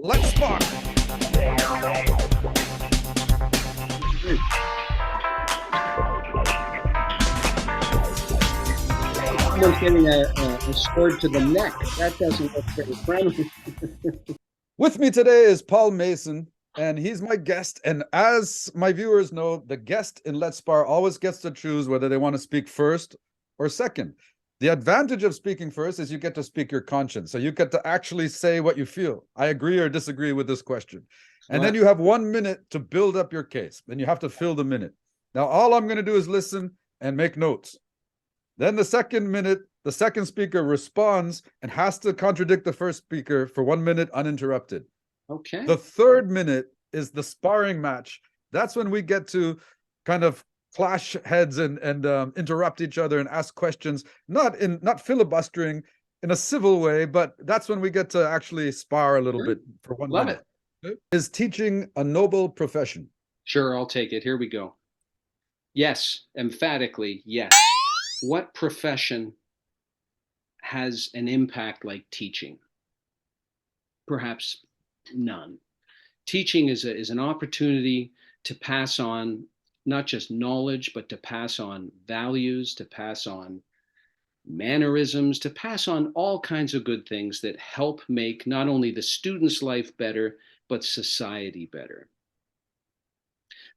Let's spark. Someone's getting a sword to the neck. That doesn't look very friendly. With me today is Paul Mason, and he's my guest. And as my viewers know, the guest in Let's Spar always gets to choose whether they want to speak first or second. The advantage of speaking first is you get to speak your conscience. So you get to actually say what you feel. I agree or disagree with this question. And then Smart. you have 1 minute to build up your case. Then you have to fill the minute. Now, all I'm going to do is listen and make notes. Then the second minute, the second speaker responds and has to contradict the first speaker for 1 minute uninterrupted. Okay. The third minute is the sparring match. That's when we get to kind of clash heads and interrupt each other and ask questions, not filibustering in a civil way, but that's when we get to actually spar a little Sure. bit for one Love minute. it. Is teaching a noble profession? Sure, I'll take it. Here we go. Yes, emphatically, yes. What profession has an impact like teaching? Perhaps none. Teaching is an opportunity to pass on not just knowledge, but to pass on values, to pass on mannerisms, to pass on all kinds of good things that help make not only the student's life better, but society better.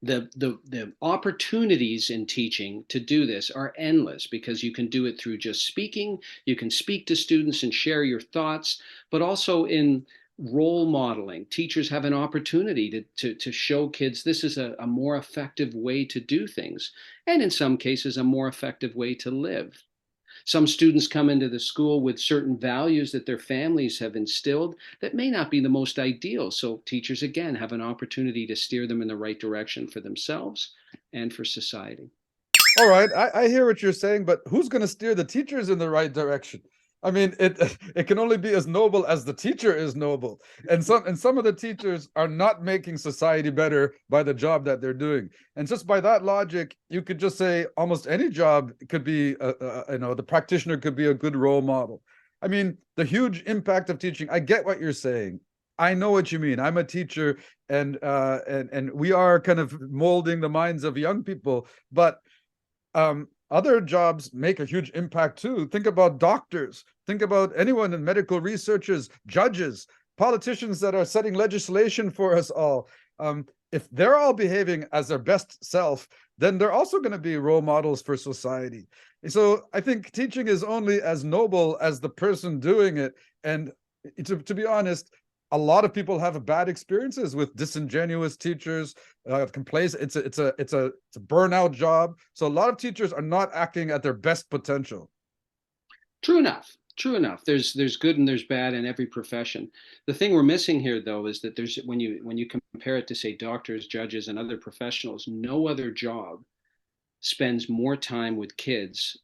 The opportunities in teaching to do this are endless because you can do it through just speaking. You can speak to students and share your thoughts, but also in role modeling. Teachers have an opportunity to show kids this is a more effective way to do things, and in some cases, a more effective way to live. Some students come into the school with certain values that their families have instilled that may not be the most ideal. So, teachers again have an opportunity to steer them in the right direction for themselves and for society. All right, I hear what you're saying, but who's going to steer the teachers in the right direction? I mean, it can only be as noble as the teacher is noble, and some of the teachers are not making society better by the job that they're doing. And just by that logic, you could just say almost any job could be, the practitioner could be a good role model. I mean, the huge impact of teaching. I get what you're saying. I know what you mean. I'm a teacher, and we are kind of molding the minds of young people, but other jobs make a huge impact too. Think about doctors. Think about anyone in medical researchers, judges, politicians that are setting legislation for us all. If they're all behaving as their best self, then they're also going to be role models for society. So I think teaching is only as noble as the person doing it. And to be honest, a lot of people have bad experiences with disingenuous teachers, complacent. It's a burnout job. So a lot of teachers are not acting at their best potential. True enough. True enough. There's good and there's bad in every profession. The thing we're missing here, though, is that there's when you compare it to say doctors, judges, and other professionals, no other job spends more time with kids,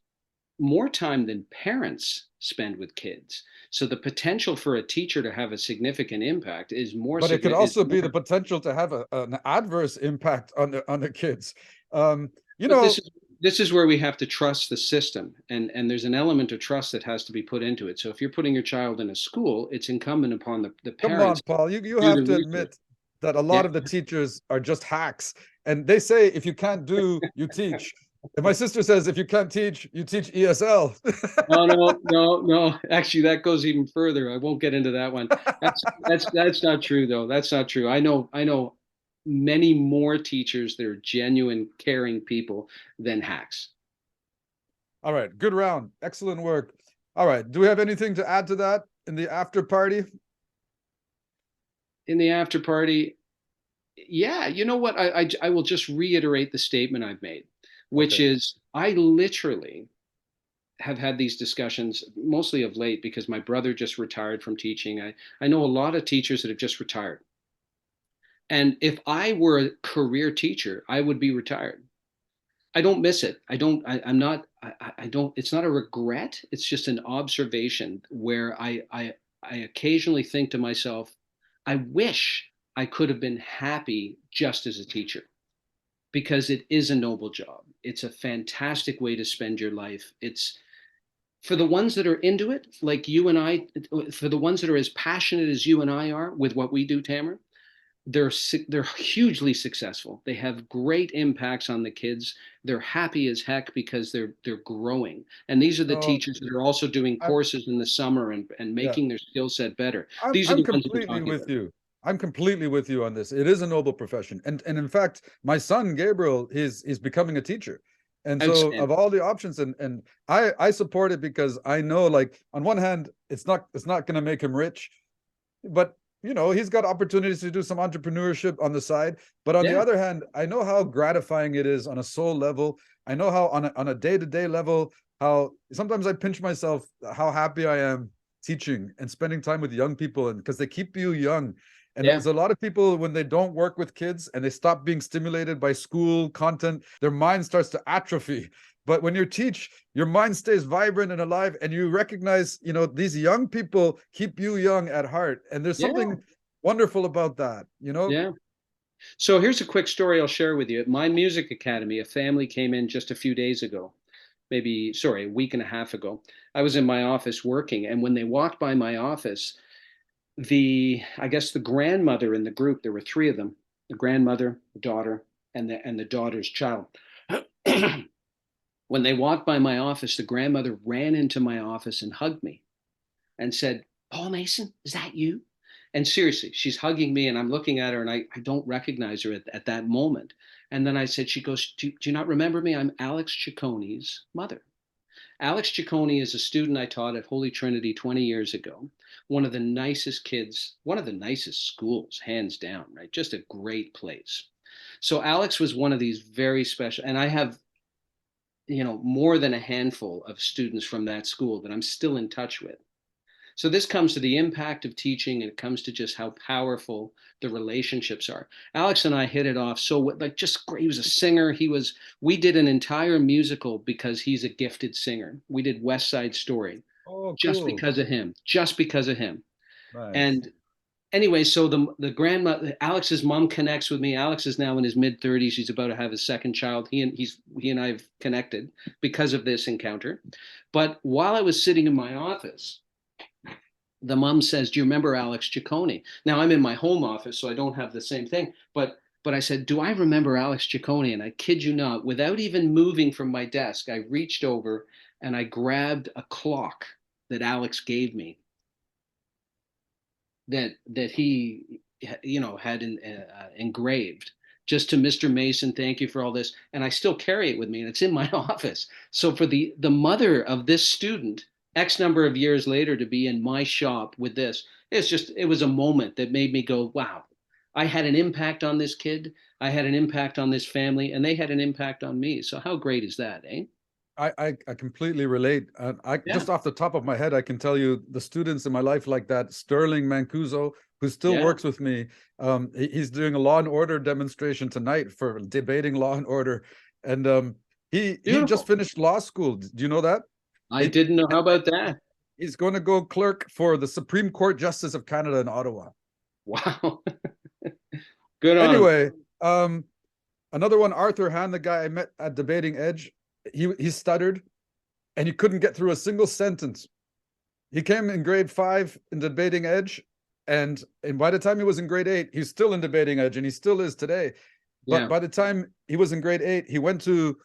more time than parents spend with kids. So the potential for a teacher to have a significant impact is more But it could significant. also be the potential to have an adverse impact on the kids. Um, you But know, this is where we have to trust the system, and there's an element of trust that has to be put into it. So if you're putting your child in a school, it's incumbent upon the come on, parents to Paul. You do have the to research. admit that a Yeah. lot of the teachers are just hacks. And they say if you can't do, you teach. And my sister says if you can't teach, you teach ESL. No, no, no, no. Actually, that goes even further. I won't get into that one. That's not true though. That's not true. I know many more teachers that are genuine, caring people than hacks. All right, good round. Excellent work. All right, do we have anything to add to that in the after party? In the after party, yeah, you know what? I will just reiterate the statement I've made, which Okay. is I literally have had these discussions mostly of late because my brother just retired from teaching. I know a lot of teachers that have just retired. And if I were a career teacher, I would be retired. I don't miss it. I'm not, I don't, it's not a regret. It's just an observation where I occasionally think to myself, I wish I could have been happy just as a teacher because it is a noble job. It's a fantastic way to spend your life. For the ones that are into it, like you and I, for the ones that are as passionate as you and I are with what we do, Tamer, they're hugely successful. They have great impacts on the kids. They're happy as heck because they're growing. And these are the No, teachers that are also doing I'm courses in the summer and yeah. making their skill set better. I'm These are I'm the ones I'm completely talking with about. you. I'm completely with you on this. It is a noble profession. And in fact, my son Gabriel is becoming a teacher. And so of Outstanding. all the options, and I support it because I know, like, on one hand, it's not gonna make him rich, but he's got opportunities to do some entrepreneurship on the side. But on the Yeah. other hand, I know how gratifying it is on a soul level. I know how on a day-to-day level, how sometimes I pinch myself how happy I am teaching and spending time with young people, and because they keep you young. And Yeah. there's a lot of people, when they don't work with kids and they stop being stimulated by school content, their mind starts to atrophy. But when you teach, your mind stays vibrant and alive, and you recognize, these young people keep you young at heart. And there's Yeah. something wonderful about that. Yeah. So here's a quick story I'll share with you. At my music academy, a family came in just a few days ago, maybe, sorry, a week and a half ago. I was in my office working, and when they walked by my office, I guess the grandmother in the group, there were three of them, the grandmother, the daughter, and the daughter's child. When they walked by my office, the grandmother ran into my office and hugged me and said, "Paul Mason, is that you?" And seriously, she's hugging me, and I'm looking at her, and I don't recognize her at that moment. And then I said, she goes, do you not remember me? I'm Alex Cicconi's mother. Alex Ciccone is a student I taught at Holy Trinity 20 years ago. One of the nicest kids, one of the nicest schools, hands down, right? Just a great place. So Alex was one of these very special, and I have, more than a handful of students from that school that I'm still in touch with. So this comes to the impact of teaching, and it comes to just how powerful the relationships are. Alex and I hit it off so like just great. He was a singer. We did an entire musical because he's a gifted singer. We did West Side Story Oh, just cool. because of him, just because of him. Nice. And anyway, so the grandma, Alex's mom connects with me. Alex is now in his mid-30s. He's about to have his second child. He and I have connected because of this encounter. But while I was sitting in my office, the mom says, "Do you remember Alex Ciccone?" Now I'm in my home office, so I don't have the same thing. But I said, "Do I remember Alex Ciccone?" And I kid you not, without even moving from my desk, I reached over and I grabbed a clock that Alex gave me that he had engraved, just to Mr. Mason, thank you for all this. And I still carry it with me, and it's in my office. So for the mother of this student, X number of years later, to be in my shop with this, it was a moment that made me go, wow, I had an impact on this kid, I had an impact on this family, and they had an impact on me. So how great is that, eh? I completely relate. I Yeah. just off the top of my head, I can tell you the students in my life like that. Sterling Mancuso, who still Yeah. works with me, he's doing a Law and Order demonstration tonight for debating Law and Order, and he just Beautiful. finished law school. Do you know that? I It, didn't know. How and about that? he's going to go clerk for the Supreme Court Justice of Canada in Ottawa. Wow. Good on him. Anyway, another one, Arthur Han, the guy I met at Debating Edge, he stuttered and he couldn't get through a single sentence. He came in grade 5 in Debating Edge, and by the time he was in grade 8, he's still in Debating Edge, and he still is today. But Yeah. by the time he was in grade 8, he went to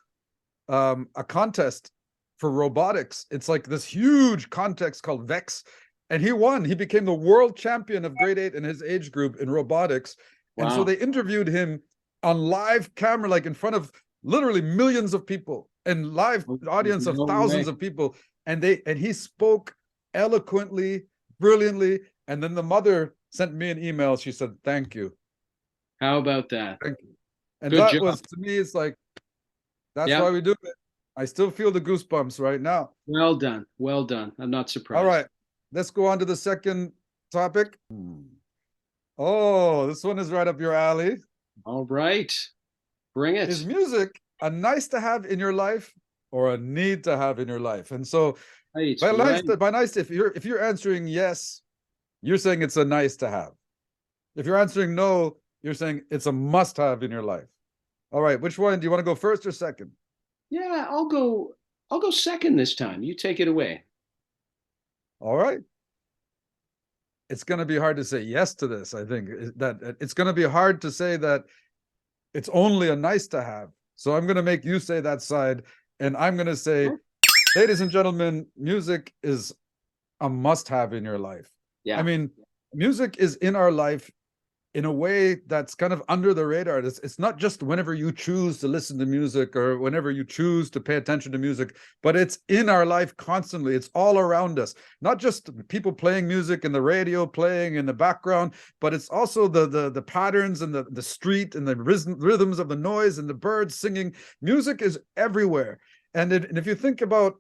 a contest for robotics. It's like this huge contest called VEX, and he won. He became the world champion of grade 8 in his age group in robotics. And so Wow. they interviewed him on live camera, like in front of literally millions of people and live audience of No thousands way. of people. And he spoke eloquently, brilliantly. And then the mother sent me an email. She said, "Thank you. How about that? Thank you." And Good that job. was, to me, it's like, that's why Yeah. we do it. I still feel the goosebumps right now. Well done. Well done. I'm not All surprised. right, let's go on to the second topic. Oh, this one is right up your alley. All right. Bring Is it. music a nice to have in your life or a need to have in your life? And so, Right. by nice, Right. by nice, if you're answering yes, you're saying it's a nice to have. If you're answering no, you're saying it's a must have in your life. All right, which one do you want to go first or second? Yeah, I'll go. I'll go second this time. You take it away. All right. It's going to be hard to say yes to this. I think that it's going to be hard to say that it's only a nice to have. So I'm going to make you say that side. And I'm going to say, Sure. ladies and gentlemen, music is a must have in your life. I Yeah. mean, music is in our life in a way that's kind of under the radar. It's not just whenever you choose to listen to music or whenever you choose to pay attention to music, but it's in our life constantly. It's all around us, not just people playing music and the radio playing in the background, but it's also the patterns and the street and the rhythms of the noise and the birds singing. Music is everywhere. And if you think about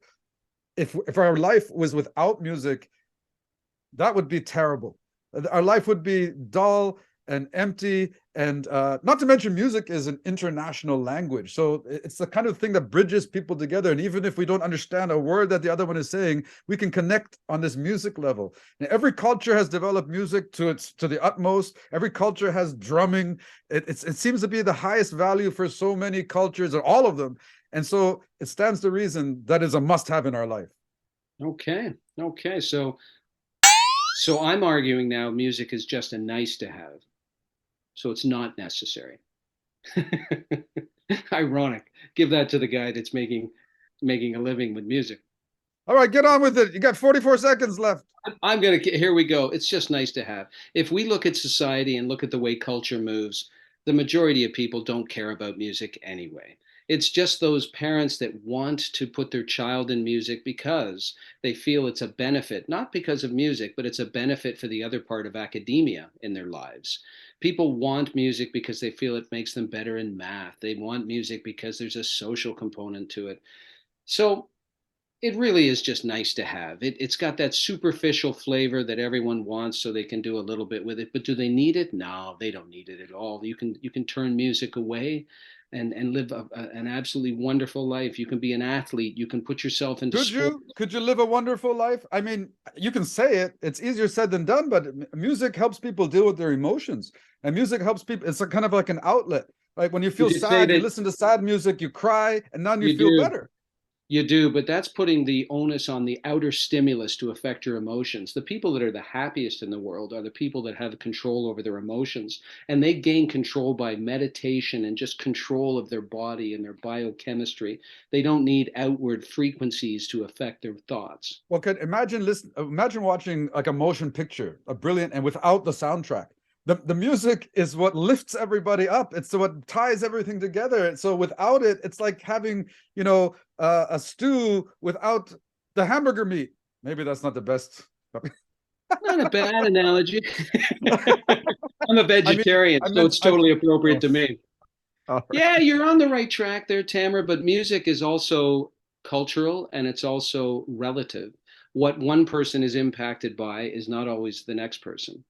if our life was without music, that would be terrible. Our life would be dull and empty. And not to mention, music is an international language. So it's the kind of thing that bridges people together. And even if we don't understand a word that the other one is saying, we can connect on this music level. And every culture has developed music to the utmost. Every culture has drumming. It seems to be the highest value for so many cultures, or all of them. And so it stands to reason that is a must have in our life. Okay. Okay. So I'm arguing now music is just a nice to have. So it's not necessary. Ironic. Give that to the guy that's making a living with music. All right, get on with it. You got 44 seconds left. I'm going to, here we go. It's just nice to have. If we look at society and look at the way culture moves, the majority of people don't care about music anyway. It's just those parents that want to put their child in music because they feel it's a benefit, not because of music, but it's a benefit for the other part of academia in their lives. People want music because they feel it makes them better in math. They want music because there's a social component to it. So it really is just nice to have. It's got that superficial flavor that everyone wants, so they can do a little bit with it. But do they need it? No, they don't need it at all. You can turn music away, and live an absolutely wonderful life. You can be an athlete. You can put yourself into Could sport. you could you live a wonderful life? I mean, you can say it. It's easier said than done, but music helps people deal with their emotions. And music helps people. It's a kind of like an outlet. Like when you feel Would you say sad, you that listen to sad music, you cry, and then you you feel do? better. You do, but that's putting the onus on the outer stimulus to affect your emotions. The people that are the happiest in the world are the people that have control over their emotions. And they gain control by meditation and just control of their body and their biochemistry. They don't need outward frequencies to affect their thoughts. Well, could imagine watching like a motion picture, a brilliant, and without the soundtrack. The music is what lifts everybody up. It's what ties everything together. So without it, it's like having, a stew without the hamburger meat. Maybe that's not the best. Not a bad analogy. I'm a I mean, vegetarian, I so meant it's I totally appropriate oh, to me. all Yeah, right. you're on the right track there, Tamer, but music is also cultural and it's also relative. What one person is impacted by is not always the next person.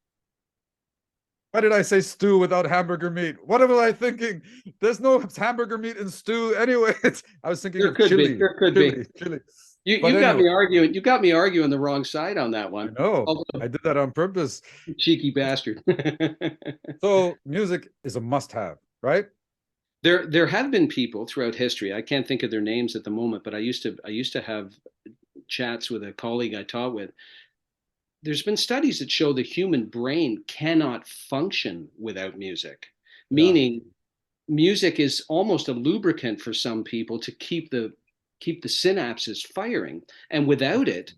Why did I say stew without hamburger meat? What was I thinking? There's no hamburger meat in stew anyway. I was thinking There of could be, chili, there could be. chili, chili. You But you got anyway, me arguing. You got me arguing the wrong side on that I one. know Although I did that on purpose. cheeky bastard. So music is a must-have, right? There have been people throughout history. I can't think of their names at the moment, but I used to have chats with a colleague I taught with. There's been studies that show the human brain cannot function without music, Yeah, meaning music is almost a lubricant for some people to keep the synapses firing, and without it,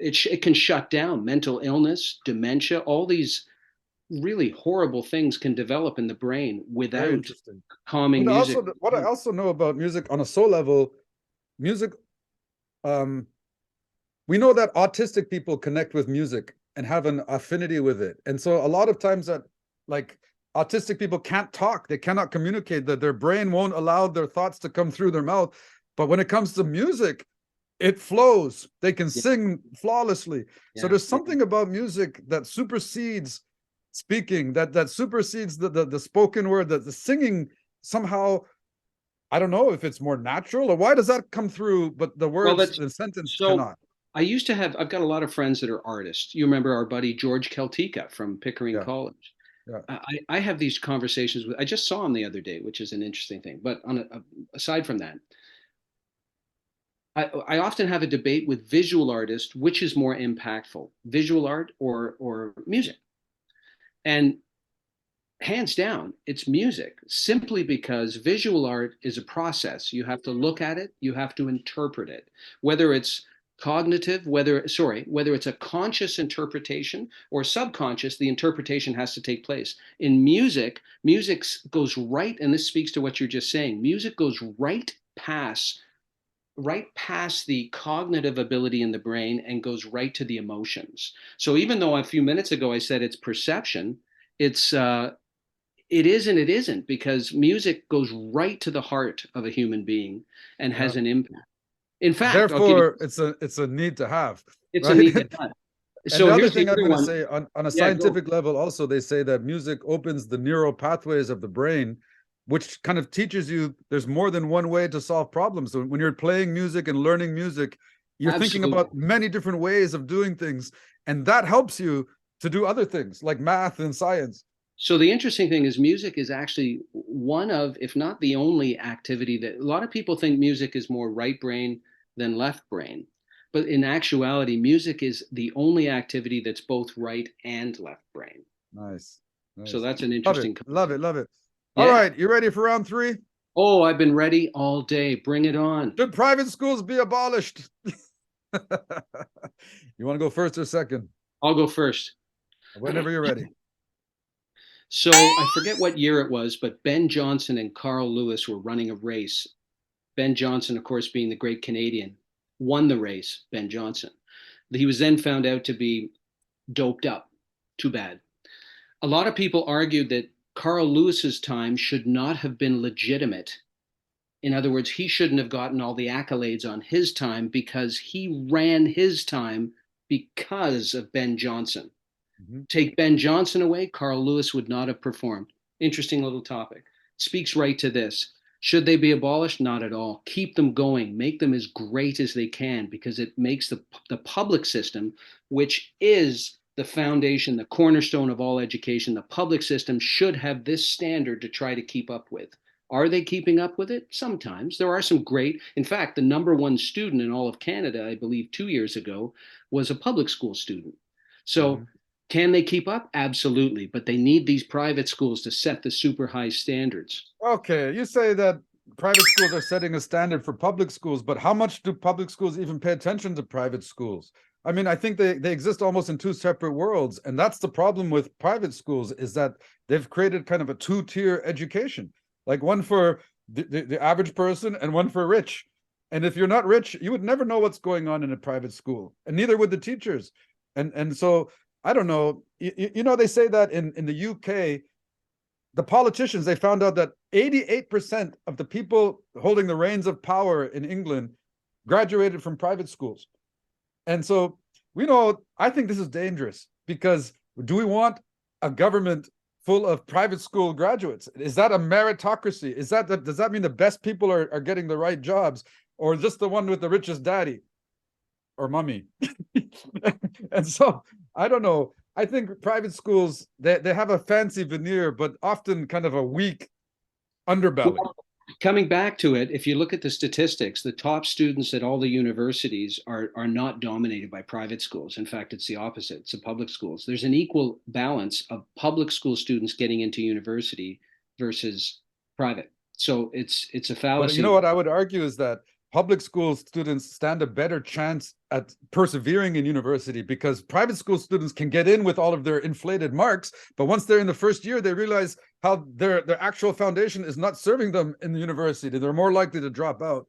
interesting. it can shut down. Mental illness, dementia, all these really horrible things can develop in the brain Very without interesting. calming But music. also, what I also know about music on a soul level, music, um, we know that autistic people connect with music and have an affinity with it. And so a lot of times that like autistic people can't talk, they cannot communicate, that their brain won't allow their thoughts to come through their mouth. But when it comes to music, it flows. They can Yeah, sing flawlessly. So yeah, there's something about music that supersedes speaking, that supersedes the spoken word, that the singing somehow, I don't know if it's more natural or why does that come through, but the well, words, that's the sentence so. cannot. I've got a lot of friends that are artists. You remember our buddy George Keltica from Pickering Yeah, College. yeah. I have these conversations with. I just saw him the other day, which is an interesting thing. But aside from that, I often have a debate with visual artists, which is more impactful, visual art or music? And hands down, it's music, simply because visual art is a process. You have to look at it, you have to interpret it, whether it's cognitive, whether it's a conscious interpretation or subconscious, the interpretation has to take place. In music goes right, and this speaks to what you're just saying, music goes right past the cognitive ability in the brain and goes right to the emotions. So even though a few minutes ago I said it's perception, it's it is and it isn't, because music goes right to the heart of a human being and Yeah. has an impact. In fact, I'll give you, Therefore, it's a need to have, it's a right? need to have. And the So other here's the thing I'm other going to one. say, on a Yeah, go. scientific level, also, they say that music opens the neural pathways of the brain, which kind of teaches you there's more than one way to solve problems. So when you're playing music and learning music, you're thinking Absolutely. about many different ways of doing things. And that helps you to do other things like math and science. So the interesting thing is music is actually one of, if not the only activity that a lot of people think music is more right brain than left brain. But in actuality, music is the only activity that's both right and left brain. Nice. So Nice. that's an Love it. interesting Love it. concept. Love it. All Yeah. right. You ready for round three? Oh, I've been ready all day. Bring it on. Should private schools be abolished? You want to go first or second? I'll go first. Whenever you're ready. So I forget what year it was, but Ben Johnson and Carl Lewis were running a race. Ben Johnson, of course, being the great Canadian, won the race, Ben Johnson. He was then found out to be doped up. Too bad. A lot of people argued that Carl Lewis's time should not have been legitimate. In other words, he shouldn't have gotten all the accolades on his time because he ran his time because of Ben Johnson. Mhm. Take Ben Johnson away, Carl Lewis would not have performed. Interesting little topic. Speaks right to this. Should they be abolished? Not at all. Keep them going. Make them as great as they can, because it makes the public system, which is the foundation, the cornerstone of all education, the public system should have this standard to try to keep up with. Are they keeping up with it? Sometimes. There are some great, in fact, the number one student in all of Canada, I believe 2 years ago, was a public school student. So Mhm. can they keep up? Absolutely. But they need these private schools to set the super high standards. Okay, you say that private schools are setting a standard for public schools, but how much do public schools even pay attention to private schools? I mean, I think they exist almost in two separate worlds. And that's the problem with private schools, is that they've created kind of a two-tier education, like one for the average person and one for rich. And if you're not rich, you would never know what's going on in a private school, and neither would the teachers. And so I don't know. You know, they say that in the UK, the politicians, they found out that 88% of the people holding the reins of power in England graduated from private schools. And so we know, I think this is dangerous, because do we want a government full of private school graduates? Is that a meritocracy? Does that mean the best people are getting the right jobs, or just the one with the richest daddy or mummy? And so I don't know. I think private schools, they have a fancy veneer, but often kind of a weak underbelly. Well, coming back to it, if you look at the statistics, the top students at all the universities are not dominated by private schools. In fact, it's the opposite. It's the public schools. There's an equal balance of public school students getting into university versus private. So it's a But you fallacy. know what I would argue is that public school students stand a better chance at persevering in university, because private school students can get in with all of their inflated marks, but once they're in the first year, they realize how their actual foundation is not serving them in the university. They're more likely to drop out.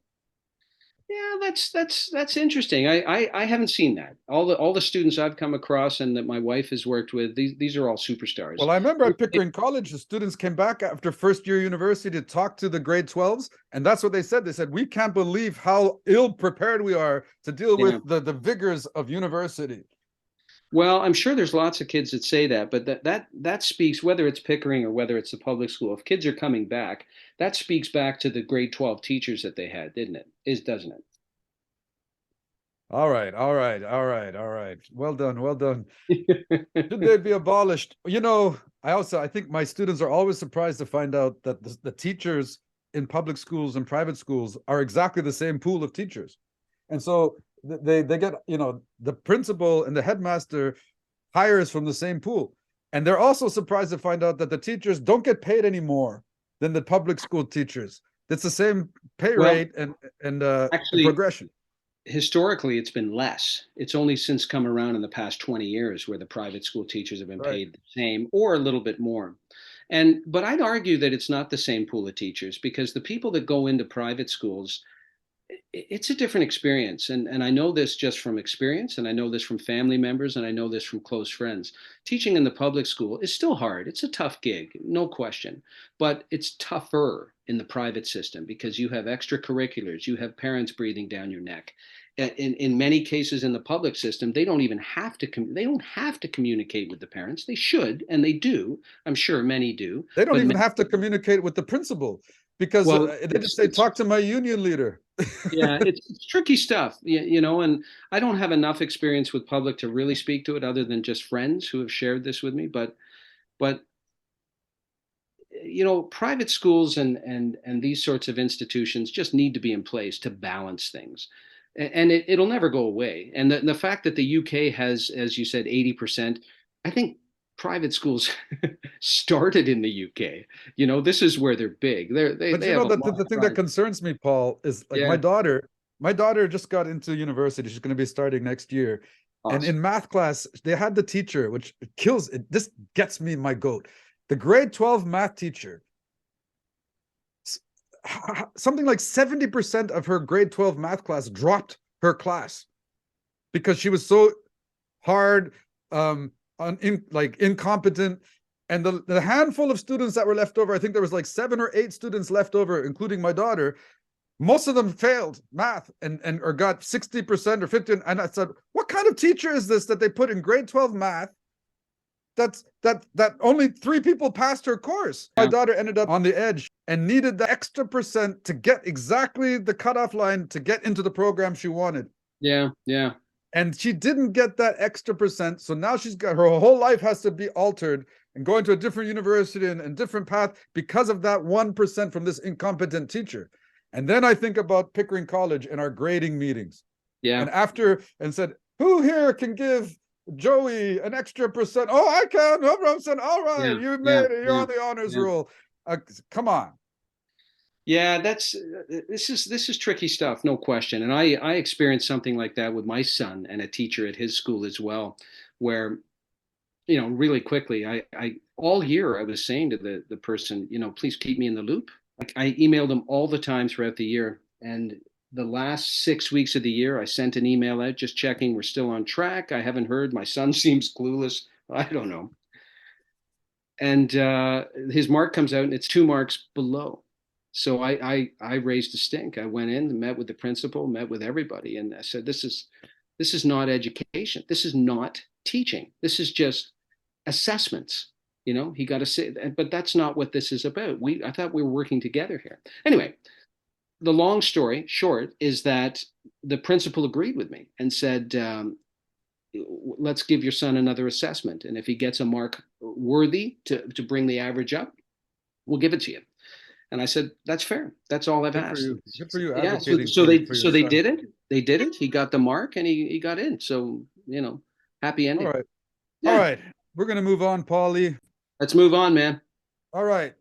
Yeah, that's interesting. I haven't seen that. All the students I've come across and that my wife has worked with, these are all superstars. Well, I remember at Pickering College, the students came back after first year university to talk to the grade 12s. And that's what they said. They said, we can't believe how ill prepared we are to deal Yeah. with the vigors of university. Well, I'm sure there's lots of kids that say that, but that speaks, whether it's Pickering or whether it's a public school, if kids are coming back, that speaks back to the grade 12 teachers that they had, didn't it? Doesn't All right, all right, all right, all right. Well done, well done. it? Should they be abolished? You know, I think my students are always surprised to find out that the teachers in public schools and private schools are exactly the same pool of teachers. And so they get, the principal and the headmaster hires from the same pool. And they're also surprised to find out that the teachers don't get paid any more than the public school teachers. It's the same pay Well, rate and actually, progression. historically, it's been less. It's only since come around in the past 20 years where the private school teachers have been Right. paid the same or a little bit more. And but I'd argue that it's not the same pool of teachers because the people that go into private schools, it's a different experience. And I know this just from experience, and I know this from family members, and I know this from close friends. Teaching in the public school is still hard. It's a tough gig, no question, but it's tougher in the private system because you have extracurriculars, you have parents breathing down your neck. In many cases in the public system, they don't even have to they don't have to communicate with the parents. They should, and they do. I'm sure many do, They don't but even have to communicate with the principal because well, they just say, talk to my union leader. yeah, it's tricky stuff, and I don't have enough experience with public to really speak to it other than just friends who have shared this with me. But private schools and these sorts of institutions just need to be in place to balance things, and it'll never go away. And the fact that the UK has, as you said, 80%, I think private schools started in the UK. This is where they're big. They But have a the, lot the of thing that pride. concerns me, Paul, is like Yeah, my daughter just got into university. She's going to be starting next year. And awesome. in math class, they had the teacher, which kills it. This gets me my goat. The grade 12 math teacher, something like 70% of her grade 12 math class dropped her class because she was so hard, like incompetent. And the handful of students that were left over, I think there was like 7 or 8 students left over, including my daughter. Most of them failed math and or got 60% or 50. And I said, what kind of teacher is this that they put in grade 12 math? That only 3 people passed her course. My Yeah, daughter ended up on the edge and needed the extra percent to get exactly the cutoff line to get into the program she wanted. yeah, yeah. And she didn't get that extra percent. So now she's got her whole life has to be altered and going to a different university and different path because of that 1% from this incompetent teacher. And then I think about Pickering College and our grading meetings. Yeah, And said, who here can give Joey an extra percent? Oh, I can. No problem. All right, yeah, you yeah, made it. You're yeah, on the honors yeah. roll. Come on. Yeah, this is tricky stuff, no question. And I experienced something like that with my son and a teacher at his school as well, where really quickly, I all year I was saying to the person, please keep me in the loop. Like I emailed him all the time throughout the year, and the last 6 weeks of the year, I sent an email out just checking we're still on track. I haven't heard. My son seems clueless. I don't know. And his mark comes out and it's 2 marks below. So I raised a stink. I went in and met with the principal, met with everybody, and I said, this is not education. This is not teaching. This is just assessments. He got to say, but that's not what this is about. I thought we were working together here. Anyway, the long story short is that the principal agreed with me and said, let's give your son another assessment. And if he gets a mark worthy to bring the average up, we'll give it to you. And I said, that's fair. That's all I've Good for asked. you. Good for you Yeah. So, advocating so they for your so they son. did it. They did it. He got the mark and he got in. So, happy All ending. right. All Yeah. right. We're going to move on, Paulie. Let's move on, man. All right.